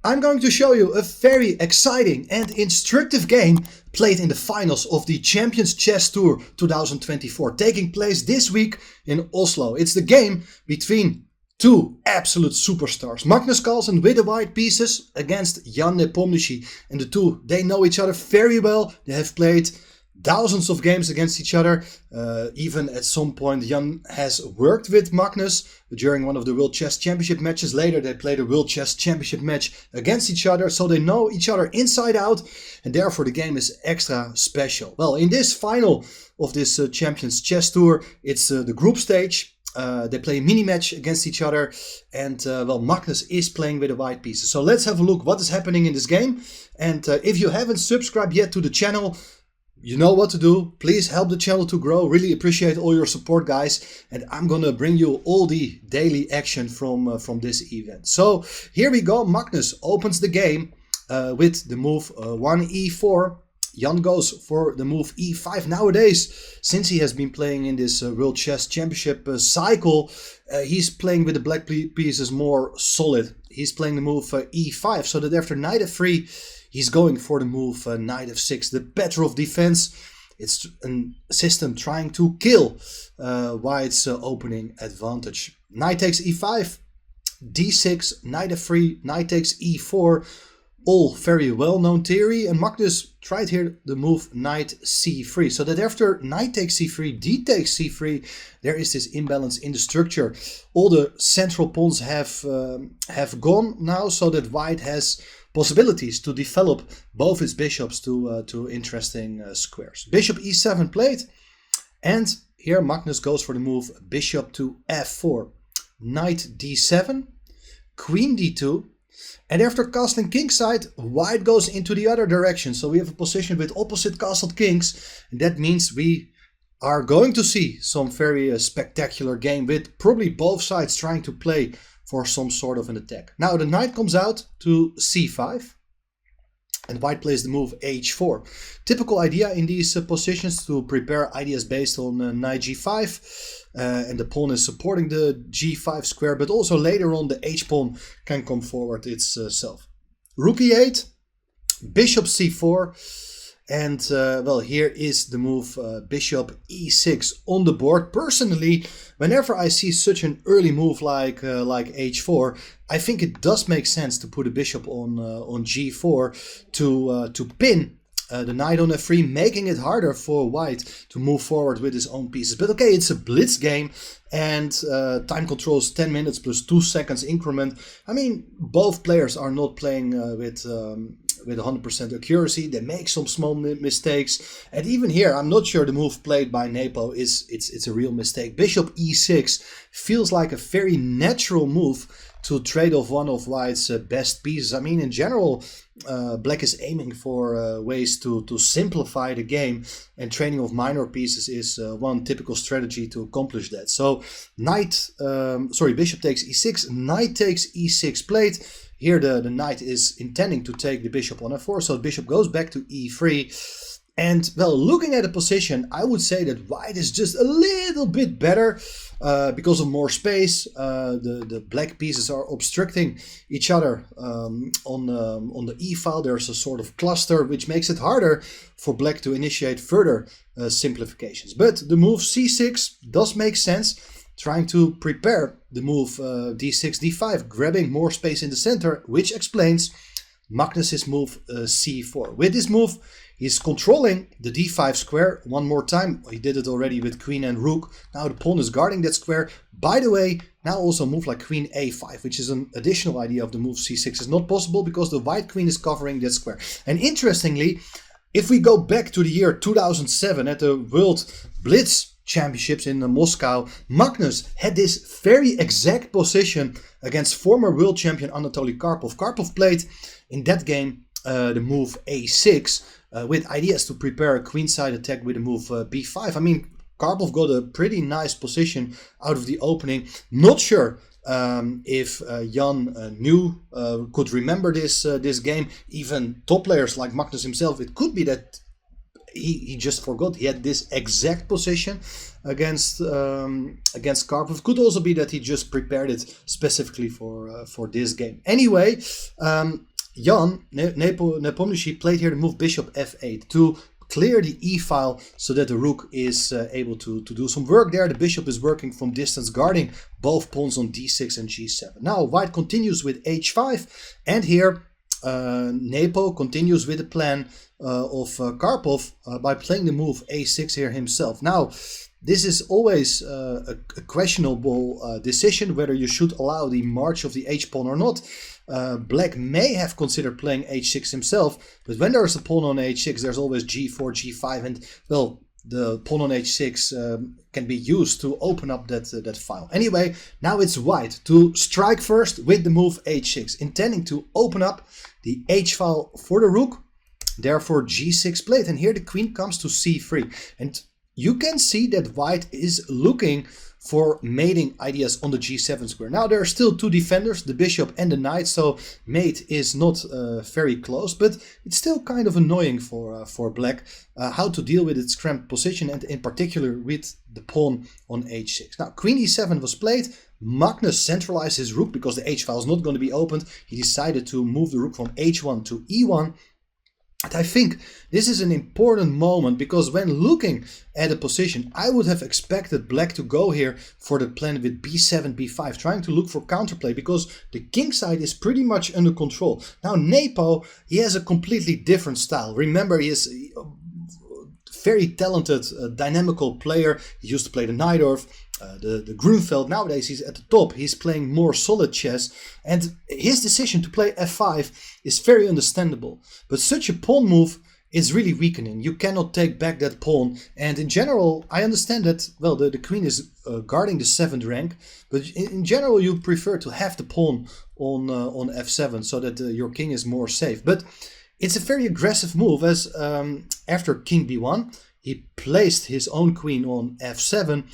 I'm going to show you a very exciting and instructive game played in the finals of the Champions Chess Tour 2024, taking place this week in Oslo. It's the game between two absolute superstars. Magnus Carlsen with the white pieces against Jan Nepomniachtchi. And the two, they know each other very well. They have played thousands of games against each other. Even at some point Jan has worked with Magnus during one of the World Chess Championship matches. Later they played a World Chess Championship match against each other, so they know each other inside out, and therefore the game is extra special. Well, in this final of this Champions Chess Tour, it's the group stage. They play a mini match against each other, and well, Magnus is playing with the white pieces. So let's have a look what is happening in this game. And if you haven't subscribed yet to the channel, you know what to do. Please help the channel to grow. Really appreciate all your support, guys. And I'm gonna bring you all the daily action from this event. So here we go. Magnus opens the game with the move 1e4. Jan goes for the move e5. Nowadays, since he has been playing in this World Chess Championship cycle, he's playing with the black pieces more solid. He's playing the move e5, so that after knight f3, he's going for the move knight f6, the better of defense. It's a system trying to kill white's opening advantage. Knight takes e5, d6, knight f3, knight takes e4. All very well-known theory, and Magnus tried here the move knight c3, so that after knight takes c3, d takes c3, there is this imbalance in the structure. All the central pawns have gone now, so that white has possibilities to develop both its bishops to interesting squares. Bishop e7 played, and here Magnus goes for the move bishop to f4, knight d7, queen d2. And after castling kingside, white goes into the other direction. So we have a position with opposite castled kings. And that means we are going to see some very spectacular game with probably both sides trying to play for some sort of an attack. Now the knight comes out to c5. And white plays the move h4. Typical idea in these positions to prepare ideas based on knight g5. And the pawn is supporting the g5 square, but also later on the h-pawn can come forward itself. Rook e8, bishop c4, and well, here is the move bishop e6 on the board. Personally, whenever I see such an early move like h4, I think it does make sense to put a bishop on g4 to pin the knight on f3, making it harder for white to move forward with his own pieces. But okay, it's a blitz game, and time control is 10 minutes plus 2 seconds increment. I mean, both players are not playing with 100% accuracy. They make some small mistakes, and even here, I'm not sure the move played by Nepo it's a real mistake. Bishop e6 feels like a very natural move to trade off one of white's best pieces. I mean, in general, black is aiming for ways to simplify the game, and trading of minor pieces is one typical strategy to accomplish that. So bishop takes e6, knight takes e6 played. Here the knight is intending to take the bishop on f4, so the bishop goes back to e3. And well, looking at the position, I would say that white is just a little bit better because of more space. The black pieces are obstructing each other on the e file. There's a sort of cluster which makes it harder for black to initiate further simplifications. But the move c6 does make sense, trying to prepare the move d6, d5, grabbing more space in the center, which explains Magnus's move c4. With this move, he's controlling the d5 square one more time. He did it already with queen and rook. Now the pawn is guarding that square. By the way, now also a move like queen a5, which is an additional idea of the move c6, is not possible because the white queen is covering that square. And interestingly, if we go back to the year 2007 at the World Blitz Championships in Moscow, Magnus had this very exact position against former world champion Anatoly Karpov. Karpov played in that game the move a6 with ideas to prepare a queenside attack with the move b5. I mean, Karpov got a pretty nice position out of the opening. Not sure if Jan could remember this game. Even top players like Magnus himself, it could be that he just forgot he had this exact position against Karpov. Could also be that he just prepared it specifically for this game. Anyway, Nepomniachtchi played here the move bishop f8 to clear the e file so that the rook is able to do some work there. The bishop is working from distance, guarding both pawns on d6 and g7. Now white continues with h5, and here Nepo continues with the plan of Karpov by playing the move a6 here himself. Now this is always a questionable decision whether you should allow the march of the h-pawn or not. Black may have considered playing h6 himself, but when there is a pawn on h6, there's always g4, g5, and well, the pawn on h6 can be used to open up that file. Anyway, now it's white to strike first with the move h6, intending to open up the h file for the rook, therefore g6 played, and here the queen comes to c3. And you can see that white is looking for mating ideas on the g7 square. Now there are still two defenders, the bishop and the knight, so mate is not very close, but it's still kind of annoying for black how to deal with its cramped position, and in particular with the pawn on h6. Now queen e7 was played. Magnus centralized his rook because the h file is not going to be opened. He decided to move the rook from h1 to e1. And I think this is an important moment, because when looking at a position, I would have expected black to go here for the plan with b7, b5, trying to look for counterplay, because the king side is pretty much under control. Now Nepo, he has a completely different style. Remember, he is a very talented, dynamical player. He used to play the Najdorf, the Grunfeld. Nowadays he's at the top, he's playing more solid chess, and his decision to play f5 is very understandable. But such a pawn move is really weakening. You cannot take back that pawn, and in general I understand that, well, the queen is guarding the 7th rank, but in general you prefer to have the pawn on f7 so that your king is more safe. But it's a very aggressive move, as after king b1 he placed his own queen on f7.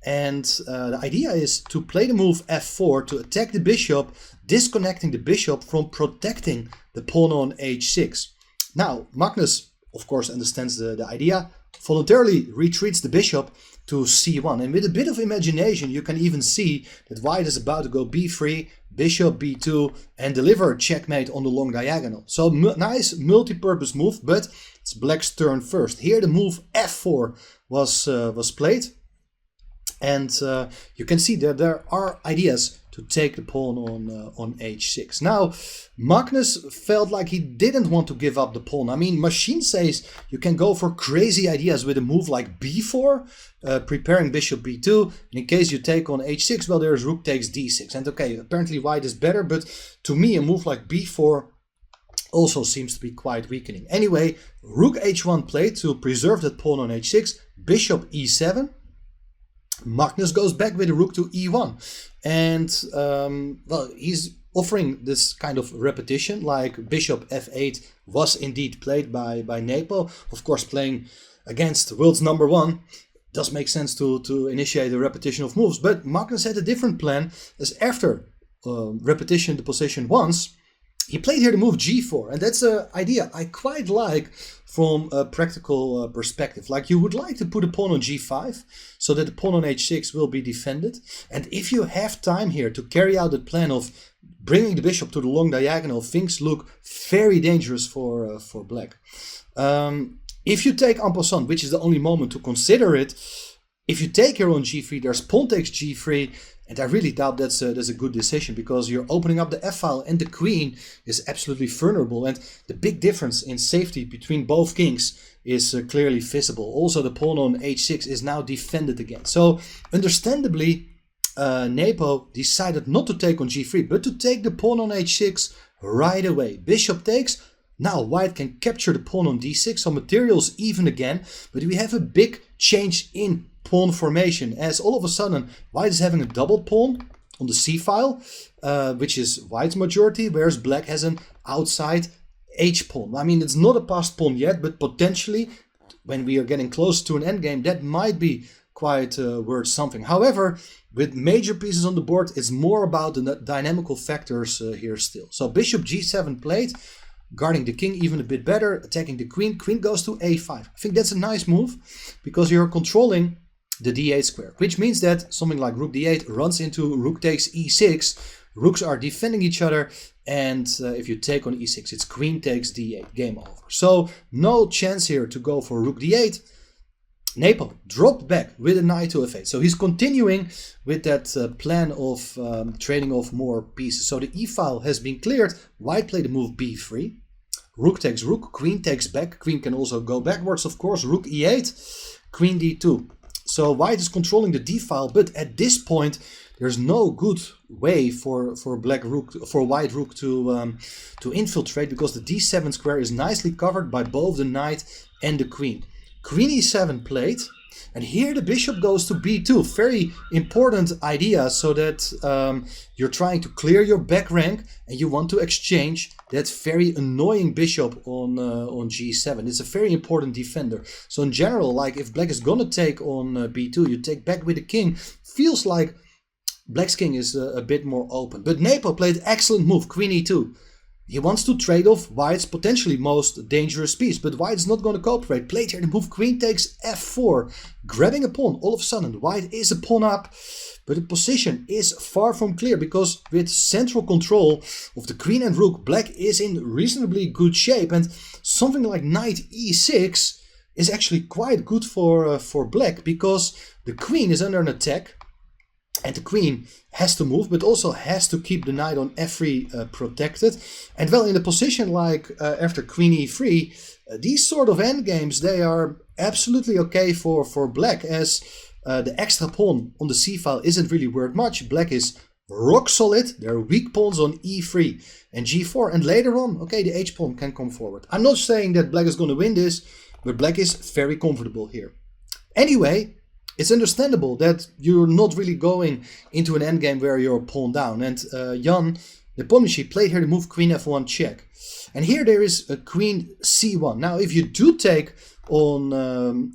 And the idea is to play the move f4 to attack the bishop, disconnecting the bishop from protecting the pawn on h6. Now, Magnus, of course, understands the idea, voluntarily retreats the bishop to c1. And with a bit of imagination, you can even see that white is about to go b3, bishop b2, and deliver a checkmate on the long diagonal. So nice multi-purpose move, but it's black's turn first. Here the move f4 was played. And you can see that there are ideas to take the pawn on h6. Now, Magnus felt like he didn't want to give up the pawn. I mean, machine says you can go for crazy ideas with a move like b4, preparing bishop b2. And in case you take on h6, well, there's rook takes d6. And okay, apparently white is better, but to me, a move like b4 also seems to be quite weakening. Anyway, rook h1 played to preserve that pawn on h6, bishop e7. Magnus goes back with the rook to e1, and well, he's offering this kind of repetition, like bishop f8 was indeed played by Nepo. Of course, playing against world's #1 does make sense to initiate a repetition of moves, but Magnus had a different plan, as after repetition the position once, he played here the move g4, and that's an idea I quite like from a practical perspective. Like, you would like to put a pawn on g5 so that the pawn on h6 will be defended, and if you have time here to carry out the plan of bringing the bishop to the long diagonal, things look very dangerous for black. If you take en passant, which is the only moment to consider it, if you take here on g3, there's pawn takes g3, and I really doubt that's a good decision, because you're opening up the f-file and the queen is absolutely vulnerable. And the big difference in safety between both kings is clearly visible. Also, the pawn on h6 is now defended again. So, understandably, Nepo decided not to take on g3, but to take the pawn on h6 right away. Bishop takes. Now white can capture the pawn on d6, so materials even again, but we have a big change in pawn formation, as all of a sudden white is having a double pawn on the c file, which is white's majority, whereas black has an outside h pawn. I mean, it's not a passed pawn yet, but potentially when we are getting close to an endgame, that might be quite worth something. However, with major pieces on the board, it's more about the dynamical factors here still. So bishop g7 played, guarding the king even a bit better, attacking the queen. Queen goes to a5. I think that's a nice move, because you're controlling the d8 square, which means that something like rook d8 runs into rook takes e6, Rooks are defending each other, and if you take on e6, it's queen takes d8, game over. So no chance here to go for rook d8. Nepo dropped back with a knight to f8. So he's continuing with that plan of trading off more pieces. So the e file has been cleared. White played the move b3. Rook takes rook, queen takes back. Queen can also go backwards, of course. Rook e8, queen d2. So white is controlling the d file, but at this point there's no good way for white rook to infiltrate, because the d7 square is nicely covered by both the knight and the queen. Queen e7 played, and here the bishop goes to b2. Very important idea, so that you're trying to clear your back rank and you want to exchange that very annoying bishop on g7. It's a very important defender. So in general, like if black is gonna take on b2, you take back with the king. Feels like black's king is a bit more open. But Nepo played excellent move, queen e2. He wants to trade off white's potentially most dangerous piece, but white's not going to cooperate. Played here the move queen takes f4, grabbing a pawn. All of a sudden, white is a pawn up, but the position is far from clear, because with central control of the queen and rook, black is in reasonably good shape, and something like knight e6 is actually quite good for black, because the queen is under an attack. And the queen has to move, but also has to keep the knight on f3 protected. And well, in a position like after queen e3, these sort of endgames, they are absolutely okay for black, as the extra pawn on the c file isn't really worth much. Black is rock solid. There are weak pawns on e3 and g4. And later on, okay, the h pawn can come forward. I'm not saying that black is going to win this, but black is very comfortable here. Anyway, it's understandable that you're not really going into an endgame where you're pawn down. And Jan Nepomniachtchi played here the move queen f1 check. And here there is a queen c1. Now if you do take on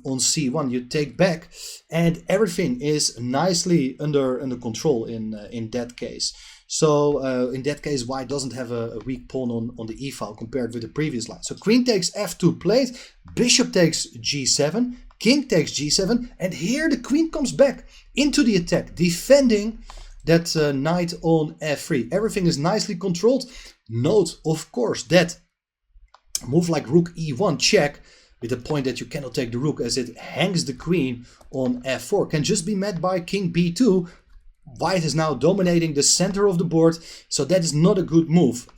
c1, you take back, and everything is nicely under control in that case. So in that case, white doesn't have a weak pawn on the e file compared with the previous line. So queen takes f2 played, bishop takes g7, king takes g7, and here the queen comes back into the attack, defending that knight on f3. Everything is nicely controlled. Note, of course, that move like rook e1 check, with the point that you cannot take the rook as it hangs the queen on f4, can just be met by king b2. White is now dominating the center of the board, so that is not a good move.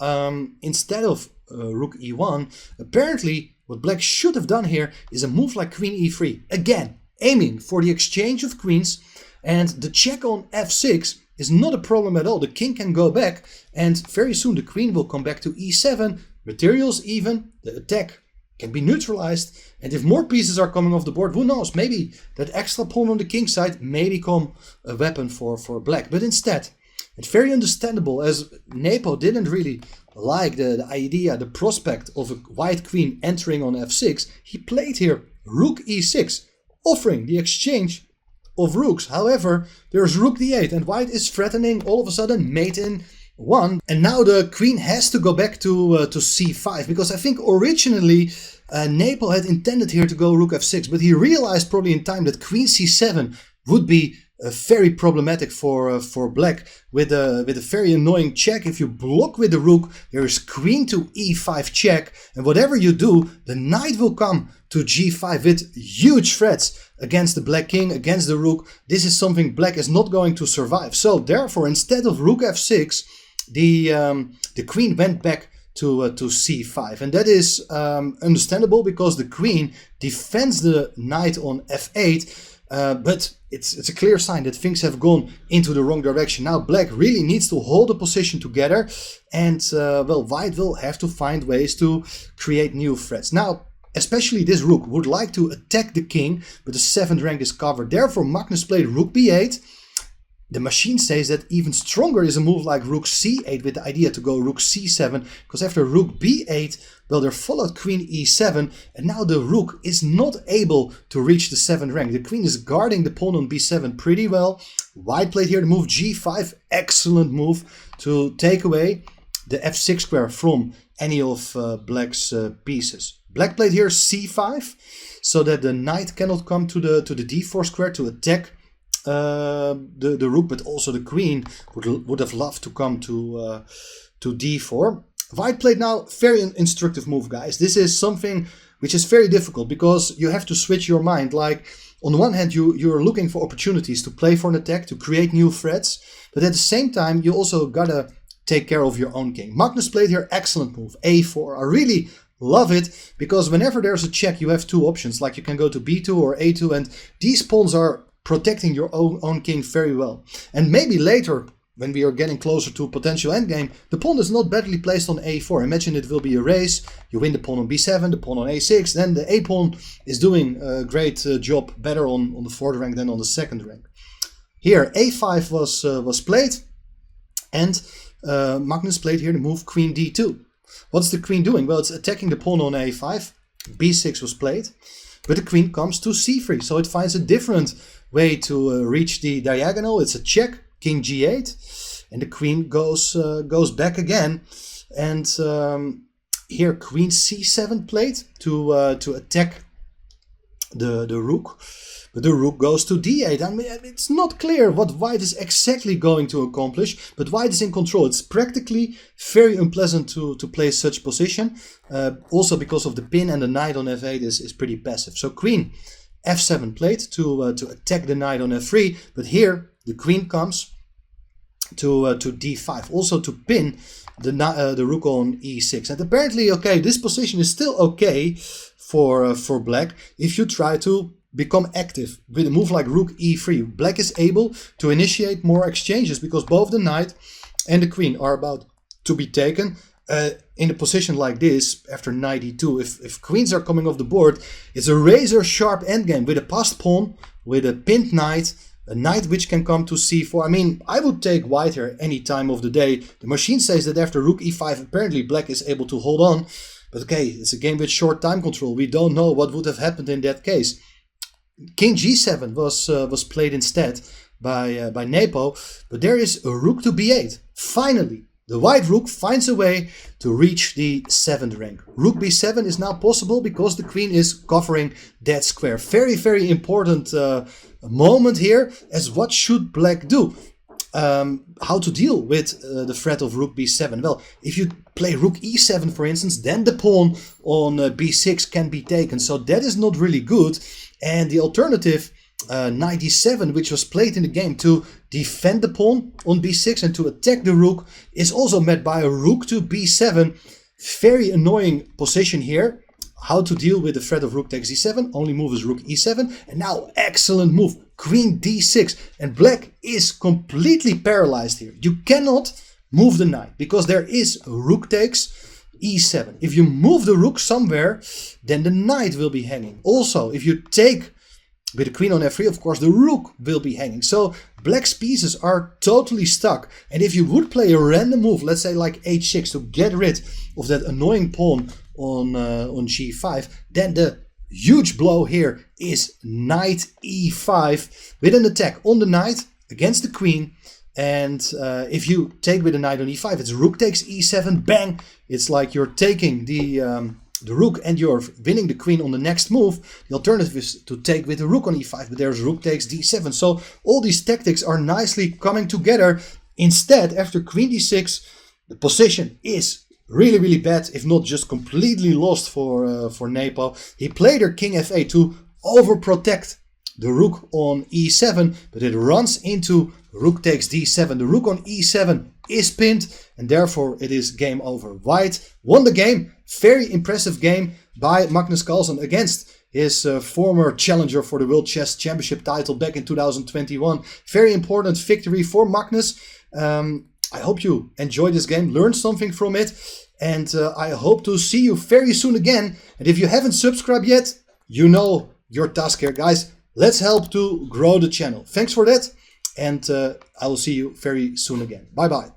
Instead of rook e1, apparently what black should have done here is a move like queen e3. Again, aiming for the exchange of queens, and the check on f6 is not a problem at all. The king can go back, and very soon the queen will come back to e7. Materials even, the attack can be neutralized, and if more pieces are coming off the board, who knows, maybe that extra pawn on the king side may become a weapon for black. But instead, it's very understandable, as Nepo didn't really like the idea, the prospect of a white queen entering on f6. He played here rook e6, offering the exchange of rooks. However, there's rook d8, and white is threatening all of a sudden mate in 1. And now the queen has to go back to c5, because I think originally Nepo had intended here to go rook f6, but he realized probably in time that queen c7 would be very problematic for black, with a very annoying check. If you block with the rook, there is queen to e5 check, and whatever you do, the knight will come to g5 with huge threats against the black king, against the rook. This is something black is not going to survive. So therefore, instead of rook f6, the queen went back to c5, and that is understandable, because the queen defends the knight on f8. But it's a clear sign that things have gone into the wrong direction. Now black really needs to hold the position together, and well, white will have to find ways to create new threats. Now, especially this rook would like to attack the king, but the 7th rank is covered. Therefore, Magnus played rook b8. The machine says that even stronger is a move like rook c8, with the idea to go rook c7, because after rook b8, well, there followed queen e7, and now the rook is not able to reach the 7th rank. The queen is guarding the pawn on b7 pretty well. White played here the move g5, excellent move to take away the f6 square from any of black's pieces. Black played here c5, so that the knight cannot come to the d4 square to attack the rook, but also the queen would have loved to come to d4. White played now very instructive move, guys. This is something which is very difficult because you have to switch your mind. Like, on the one hand, you're looking for opportunities to play for an attack, to create new threats, but at the same time, you also gotta take care of your own king. Magnus played here excellent move, a4. I really love it because whenever there's a check, you have two options. Like, you can go to b2 or a2, and these pawns are protecting your own king very well. And maybe later, when we are getting closer to a potential endgame, the pawn is not badly placed on a4. Imagine it will be a race. You win the pawn on b7, the pawn on a6. Then the a-pawn is doing a great job, better on the fourth rank than on the second rank. Here, a5 was played, and Magnus played here the move queen d2. What's the queen doing? Well, it's attacking the pawn on a5. b6 was played, but the queen comes to c3. So it finds a different way to reach the diagonal. It's a check. King g8, and the queen goes back again, and here queen c7 played to attack the rook, but the rook goes to d8. I mean, it's not clear what white is exactly going to accomplish, but white is in control. It's practically very unpleasant to play such position, also because of the pin, and the knight on f8 is pretty passive. So queen f7 played to attack the knight on f3, but here the queen comes to d5, also to pin the rook on e6. And apparently, okay, this position is still okay for black if you try to become active with a move like rook e3. Black is able to initiate more exchanges because both the knight and the queen are about to be taken. In a position like this, after knight e2, if queens are coming off the board, it's a razor sharp endgame with a passed pawn, with a pinned knight, a knight which can come to c4. I mean, I would take white here any time of the day. The machine says that after rook e5, apparently black is able to hold on. But okay, it's a game with short time control. We don't know what would have happened in that case. King g7 was played instead by Nepo, but there is a rook to b8. Finally, the white rook finds a way to reach the 7th rank. Rook b7 is now possible because the queen is covering that square. Very, very important moment here, as what should black do? How to deal with the threat of rook b7? Well, if you play rook e7, for instance, then the pawn on b6 can be taken. So that is not really good. And the alternative, knight d7, which was played in the game to defend the pawn on b6 and to attack the rook, is also met by a rook to b7. Very annoying position here. How to deal with the threat of rook takes e7, only move is rook e7, and now excellent move, queen d6, and black is completely paralyzed here. You cannot move the knight because there is rook takes e7. If you move the rook somewhere, then the knight will be hanging. Also, if you take with the queen on f3, of course, the rook will be hanging. So black's pieces are totally stuck. And if you would play a random move, let's say like h6, to get rid of that annoying pawn on g5, then the huge blow here is knight e5 with an attack on the knight against the queen. And if you take with the knight on e5, it's rook takes e7, bang! It's like you're taking the rook and you're winning the queen on the next move. The alternative is to take with the rook on e5, but there's rook takes d7. So all these tactics are nicely coming together. Instead, after queen d6, the position is really, really bad, if not just completely lost for Nepo. He played her king f8 to overprotect the rook on e7, but it runs into rook takes d7. The rook on e7 is pinned, and therefore it is game over. White won the game. Very impressive game by Magnus Carlsen against his former challenger for the World Chess Championship title back in 2021. Very important victory for Magnus. I hope you enjoyed this game, learned something from it, and I hope to see you very soon again. And if you haven't subscribed yet, you know your task here, guys. Let's help to grow the channel. Thanks for that, and I will see you very soon again. Bye bye.